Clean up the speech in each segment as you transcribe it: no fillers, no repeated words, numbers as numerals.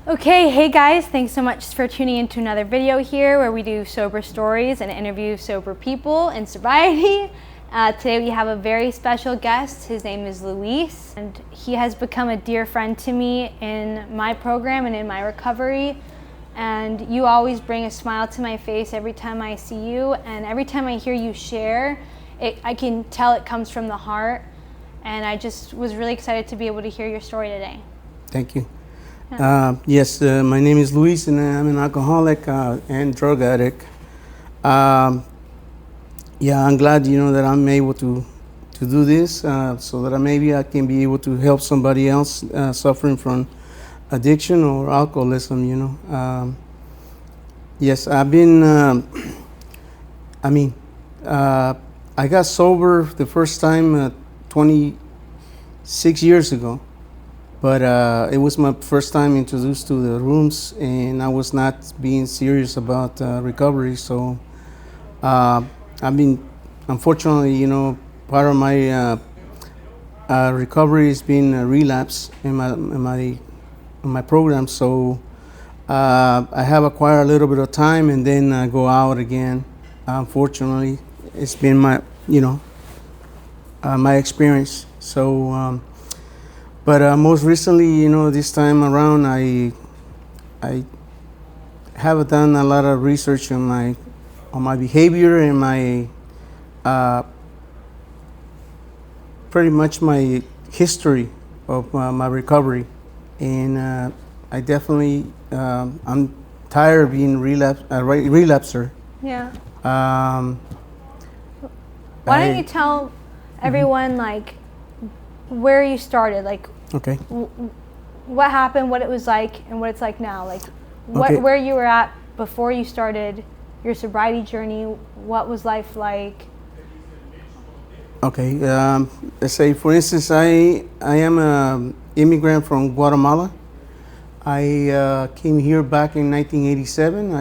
Okay, hey guys, thanks so much for tuning into another video here where we do sober stories and interview sober people in sobriety. Today we have a very special guest. His name is Luis, and he has become a dear friend to me in my program and in my recovery. And you always bring a smile to my face every time I see you, and every time I hear you share, I can tell it comes from the heart. And I just was really excited to be able to hear your story today. Thank you. Yes, my name is Luis, and I'm an alcoholic and drug addict. Yeah, I'm glad that I'm able to do this, so that maybe I can be able to help somebody else suffering from addiction or alcoholism. Yes, I've been. I got sober the first time 26 years ago. But it was my first time introduced to the rooms, and I was not being serious about recovery. So I've been, unfortunately, part of my recovery has been a relapse in my program. So I have acquired a little bit of time, and then I go out again. Unfortunately, it's been my my experience. So. But most recently, this time around, I have done a lot of research on my behavior and my pretty much my history of my recovery, and I definitely I'm tired of being relapser. Yeah. Why don't you tell everyone where you started, okay. What happened, what it was like, and what it's like now, where you were at before you started your sobriety journey. What was life like? Okay, let's say, for instance, I am an immigrant from Guatemala. I came here back in 1987.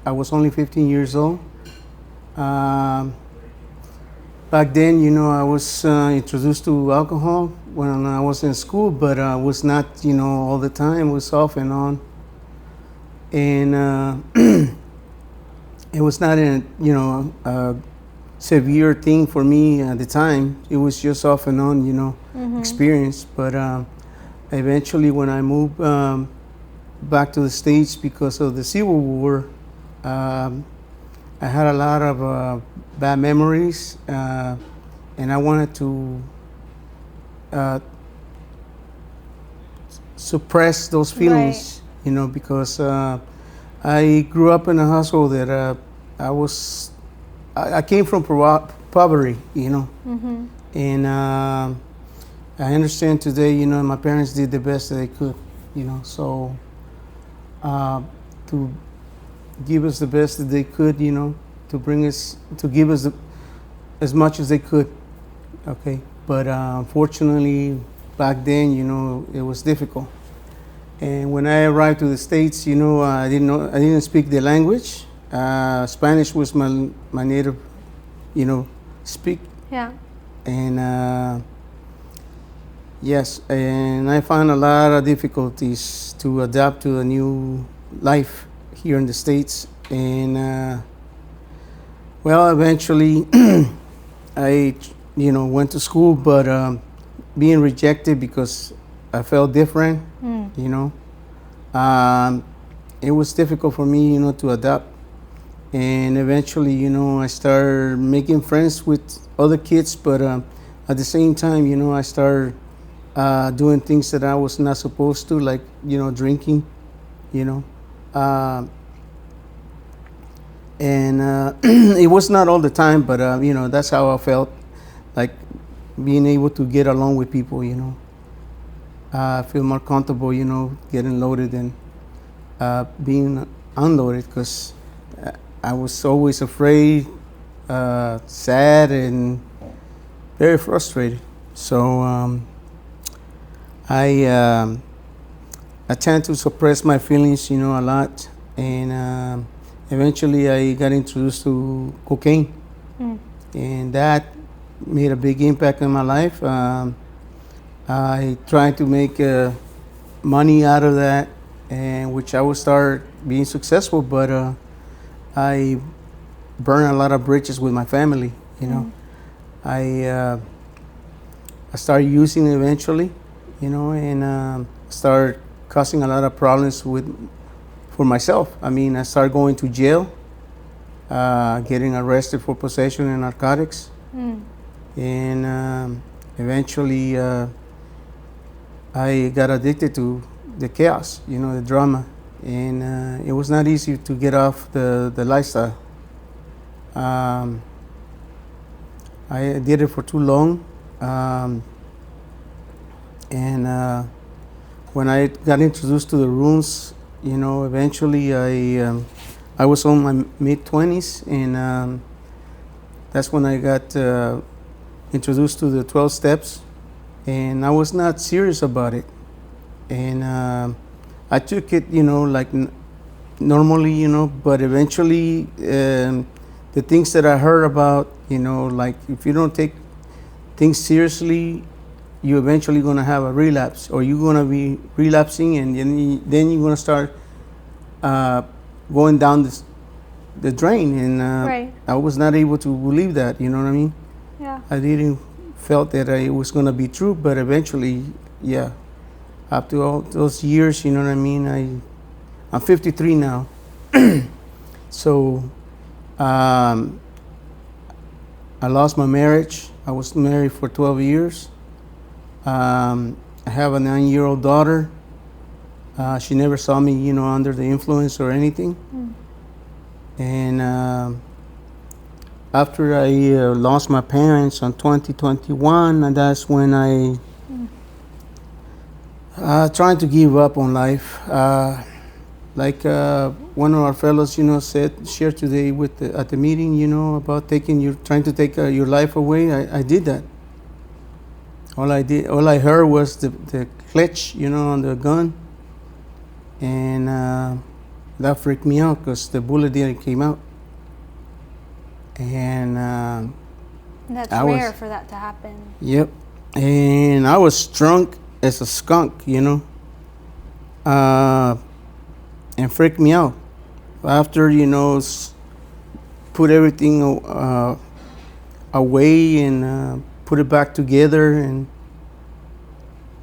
I was only 15 years old. Back then, I was introduced to alcohol when I was in school, but I was not, all the time. It was off and on. And it was not a severe thing for me at the time. It was just off and on, experience. But eventually, when I moved back to the States because of the Civil War, I had a lot of bad memories, and I wanted to suppress those feelings, right. Because I grew up in a household that I came from poverty, Mm-hmm. and I understand today, my parents did the best that they could, so to give us the best that they could, to give us as much as they could. Okay, but unfortunately, back then, it was difficult. And when I arrived to the States, I didn't speak the language. Spanish was my native, speak. Yeah. And yes, and I found a lot of difficulties to adapt to a new life here in the States. And well, eventually I went to school, but being rejected because I felt different. It was difficult for me to adapt. And eventually I started making friends with other kids, but at the same time I started doing things that I was not supposed to, like drinking. And it was not all the time, but that's how I felt, like being able to get along with people. I feel more comfortable, getting loaded than being unloaded, because I was always afraid, sad, and very frustrated. So I tend to suppress my feelings, a lot, and eventually I got introduced to cocaine, and that made a big impact on my life. I tried to make money out of that, and which I would start being successful. But I burned a lot of bridges with my family. You know, I started using it eventually. You know, and started causing a lot of problems for myself. I mean, I started going to jail, getting arrested for possession of narcotics, and eventually I got addicted to the chaos, you know, the drama, and it was not easy to get off the lifestyle. I did it for too long, and when I got introduced to the rooms, you know, eventually I was on my mid-20s, and that's when I got introduced to the 12 steps, and I was not serious about it. And I took it, you know, like normally, you know, but eventually the things that I heard about, you know, like if you don't take things seriously, you're eventually going to have a relapse, or you're going to be relapsing, and then you're going to start going down the drain. And Right. I was not able to believe that, you know what I mean? Yeah. I didn't felt that it was going to be true, but eventually, yeah, after all those years, you know what I mean? I'm 53 now. So I lost my marriage. I was married for 12 years. I have a 9-year-old daughter. She never saw me, you know, under the influence or anything. And after I lost my parents in 2021, and that's when I trying to give up on life. Like one of our fellows, you know, shared today at the meeting, you know, about trying to take your life away. I did that. All I heard was the clutch, you know, on the gun, and that freaked me out because the bullet didn't came out. And That's rare for that to happen. Yep. And I was drunk as a skunk, you know, and freaked me out. After, you know, put everything away and put it back together,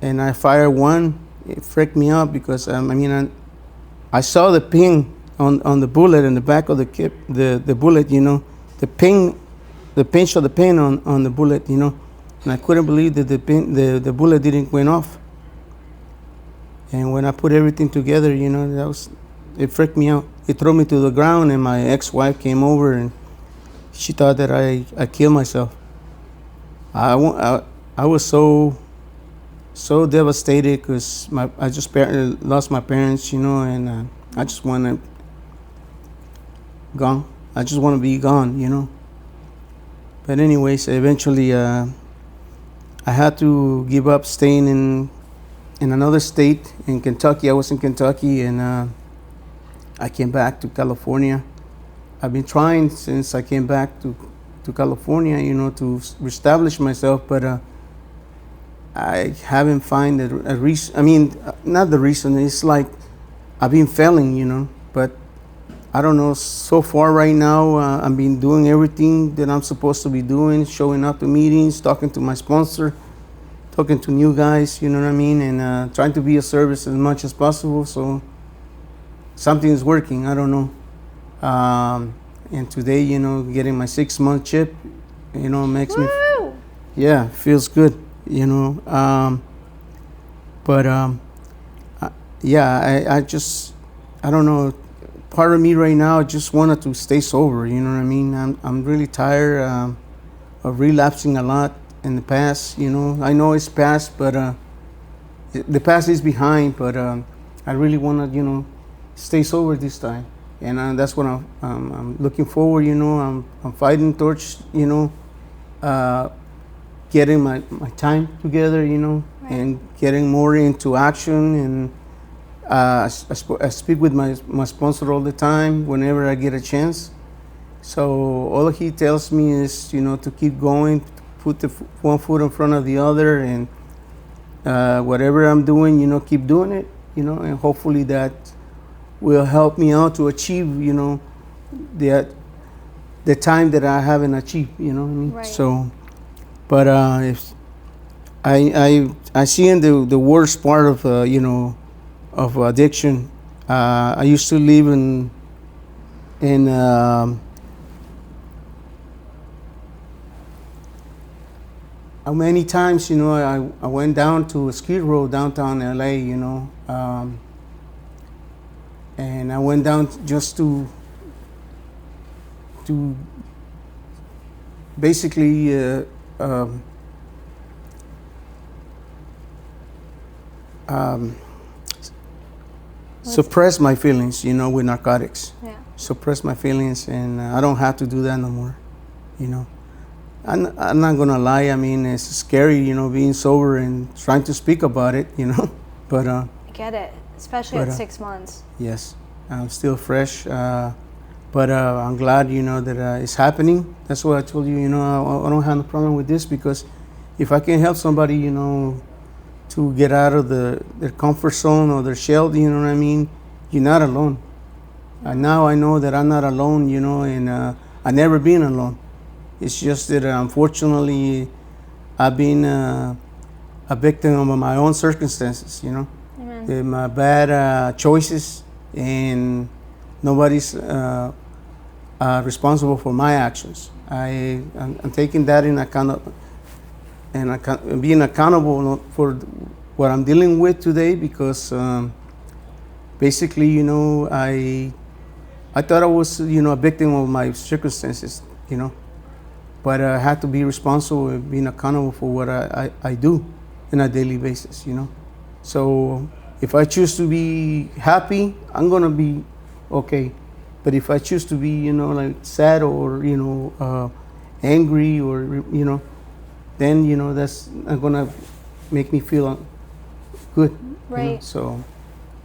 and I fired one. It freaked me out because I saw the ping on the bullet in the back of the bullet, you know, the pinch of the pin on the bullet, you know, and I couldn't believe that the bullet didn't went off. And when I put everything together, you know, it freaked me out. It threw me to the ground, and my ex-wife came over, and she thought that I killed myself. I was so devastated because I just lost my parents, you know, and I just want to gone. I just want to be gone, you know. But anyways, eventually I had to give up staying in another state, in Kentucky. I was in Kentucky, and I came back to California. I've been trying since I came back to California, you know, to reestablish myself, but I haven't found a reason. I mean, not the reason. It's like I've been failing, you know, but I don't know. So far right now, I've been doing everything that I'm supposed to be doing, showing up to meetings, talking to my sponsor, talking to new guys, you know what I mean, and trying to be of service as much as possible. So something is working. I don't know. And today, you know, getting my 6-month chip, you know, makes me, yeah, feels good, you know. Yeah, I don't know. Part of me right now just wanted to stay sober, you know what I mean? I'm really tired of relapsing a lot in the past, you know. I know it's past, but the past is behind, but I really want to, you know, stay sober this time. And that's what I'm looking forward, you know. I'm fighting towards, you know, getting my time together, you know, right, and getting more into action. And I speak with my sponsor all the time whenever I get a chance. So all he tells me is, you know, to keep going, to put one foot in front of the other, and whatever I'm doing, keep doing it, and hopefully that will help me out to achieve, the time that I haven't achieved, what I mean? Right. So, but if I see in the worst part of of addiction. I used to live in many times, I went down to Skid Row, downtown LA, and I went down just to basically suppress my feelings, with narcotics. Yeah. Suppress my feelings, and I don't have to do that no more. I'm not gonna lie. I mean, it's scary, being sober and trying to speak about it, But I get it, especially at 6 months. yes, I'm still fresh. But I'm glad, that it's happening. That's why I told you, I don't have a problem with this, because if I can help somebody, to get out of their comfort zone or their shell, you know what I mean? You're not alone. And now I know that I'm not alone, and I've never been alone. It's just that unfortunately I've been a victim of my own circumstances, Amen. My bad choices, and nobody's responsible for my actions. I'm taking that in account, and being accountable for what I'm dealing with today, because basically, I thought I was, a victim of my circumstances, but I had to be responsible and being accountable for what I do on a daily basis, So if I choose to be happy, I'm gonna be okay. But if I choose to be, like sad or, angry or, then, that's not gonna make me feel good. Right. So,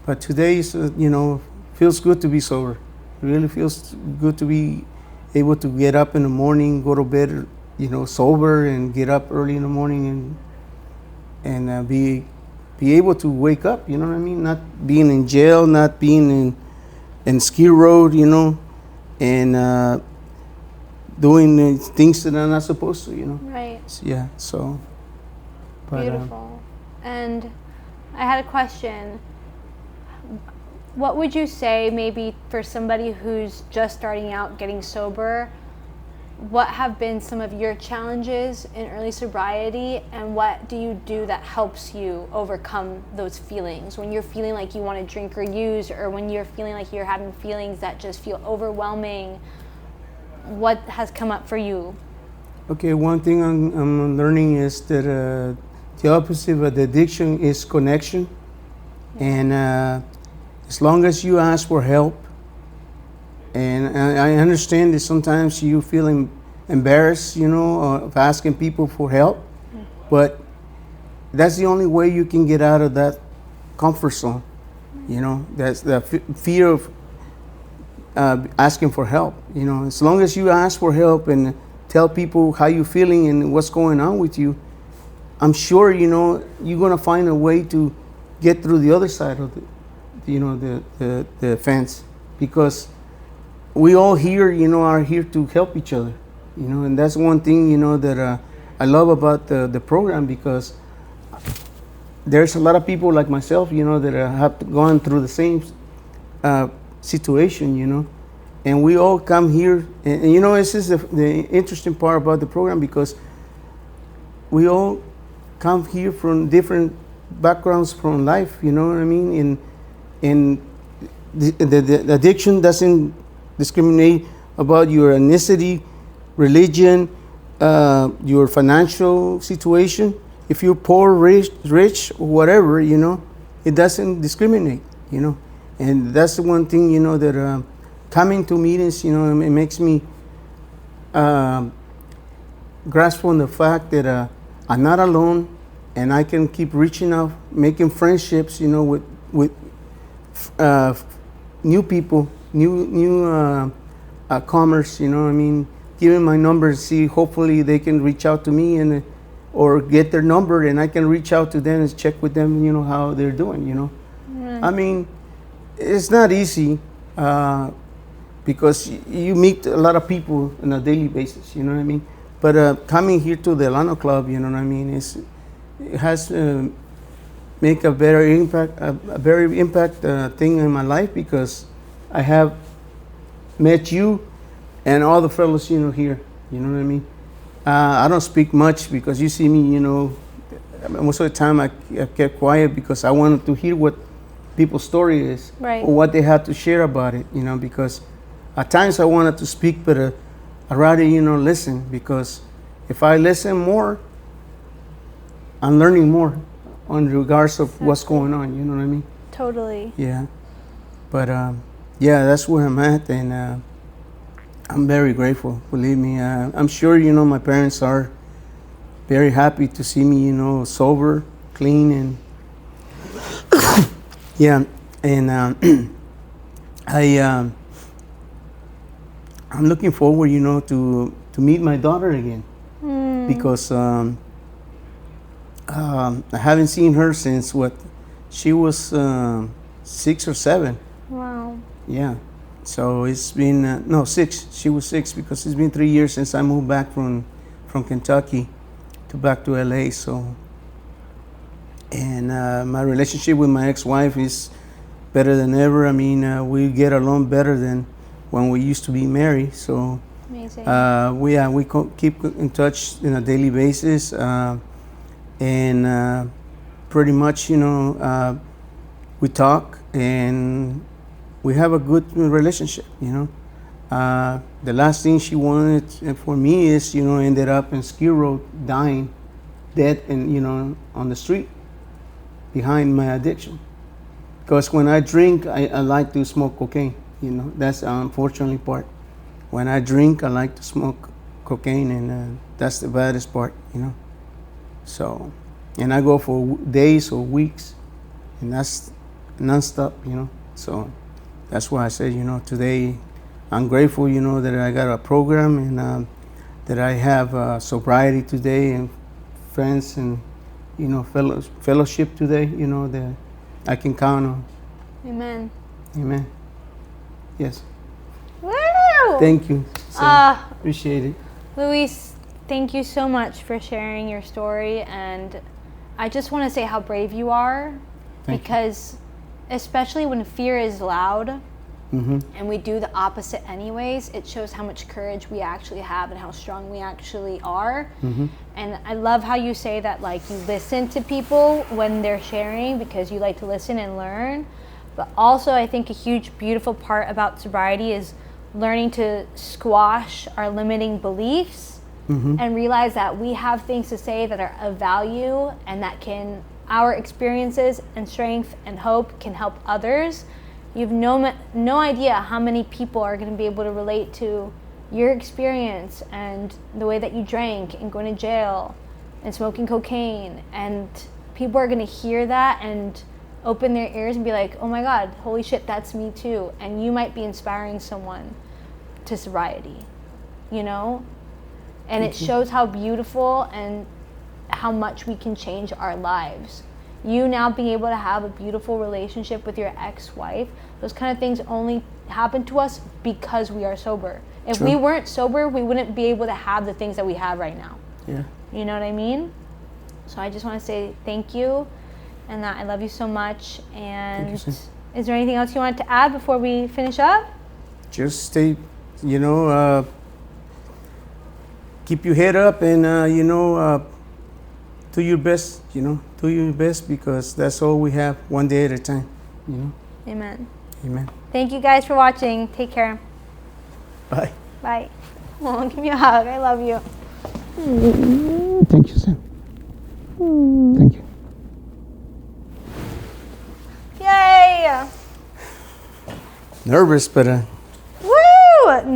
but today is, feels good to be sober. It really feels good to be able to get up in the morning, go to bed, sober, and get up early in the morning and be able to wake up. You know what I mean? Not being in jail, not being in Skid Row, and doing things that I'm not supposed to. Right. Yeah. So. But, Beautiful. And I had a question. What would you say, maybe for somebody who's just starting out getting sober, what have been some of your challenges in early sobriety, and what do you do that helps you overcome those feelings when you're feeling like you want to drink or use, or when you're feeling like you're having feelings that just feel overwhelming? What has come up for you? Okay, one thing I'm learning is that the opposite of the addiction is connection, and as long as you ask for help, and I understand that sometimes you feel embarrassed, of asking people for help, but that's the only way you can get out of that comfort zone. That's the fear of asking for help. As long as you ask for help and tell people how you're feeling and what's going on with you, I'm sure, you're going to find a way to get through the other side of the fence, because we all here, are here to help each other, and that's one thing, that I love about the program, because there's a lot of people like myself, that have gone through the same situation, and we all come here, and this is the interesting part about the program, because we all come here from different backgrounds from life, you know what I mean? And the addiction doesn't discriminate about your ethnicity, religion, your financial situation. If you're poor, rich, or whatever, it doesn't discriminate, And that's the one thing, that coming to meetings, it makes me grasp on the fact that I'm not alone, and I can keep reaching out, making friendships, with new people, new commerce, giving my number, see, hopefully they can reach out to me, and or get their number, and I can reach out to them and check with them, how they're doing. I mean, it's not easy because you meet a lot of people on a daily basis, you know what I mean? But coming here to the Delano Club, you know what I mean, it has make a very impact thing in my life, because I have met you and all the fellows, here, you know what I mean? I don't speak much because you see me, most of the time I kept quiet because I wanted to hear what people's story is, right, or what they had to share about it, because at times I wanted to speak, but I'd rather, listen, because if I listen more, I'm learning more on regards of what's going on, you know what I mean? Totally. Yeah. But yeah, that's where I'm at, and I'm very grateful, believe me. I'm sure, my parents are very happy to see me, sober, clean, and yeah, and I'm looking forward, to meet my daughter again, because I haven't seen her since she was 6 or 7. Wow. Yeah. So it's been, no, 6. She was 6, because it's been 3 years since I moved back from Kentucky back to LA. So, and my relationship with my ex-wife is better than ever. I mean, we get along better than when we used to be married. So, amazing. We keep in touch on a daily basis, and pretty much, we talk, and we have a good relationship, The last thing she wanted for me is, ended up in Ski Road, dying, dead, and, on the street behind my addiction. Because when I drink, I like to smoke cocaine, That's the unfortunately part. When I drink, I like to smoke cocaine, and that's the baddest part, So, and I go for days or weeks, and that's nonstop, So that's why I said, today I'm grateful, that I got a program, and that I have sobriety today, and friends, and, fellowship today, that I can count on. Amen. Amen. Yes. Woo! Thank you. Appreciate it. Luis, thank you so much for sharing your story, and I just want to say how brave you are, because especially when fear is loud, and we do the opposite anyways, it shows how much courage we actually have and how strong we actually are. And I love how you say that, like, you listen to people when they're sharing because you like to listen and learn. But also, I think a huge, beautiful part about sobriety is learning to squash our limiting beliefs and realize that we have things to say that are of value, and that our experiences and strength and hope can help others. You have no idea how many people are going to be able to relate to your experience and the way that you drank and going to jail and smoking cocaine. And people are going to hear that and open their ears and be like, oh my God, holy shit, that's me too. And you might be inspiring someone to sobriety, And it shows how beautiful and how much we can change our lives. You now being able to have a beautiful relationship with your ex-wife, those kind of things only happen to us because we are sober. If we weren't sober, we wouldn't be able to have the things that we have right now. Yeah. You know what I mean? So I just want to say thank you, and that I love you so much. And is there anything else you wanted to add before we finish up? Just stay, keep your head up, and do your best, do your best, because that's all we have, one day at a time, Amen. Amen. Thank you guys for watching. Take care. Bye. Bye. Oh, give me a hug. I love you. Thank you, Sam. Thank you. Yay! Nervous, but Woo! Nothing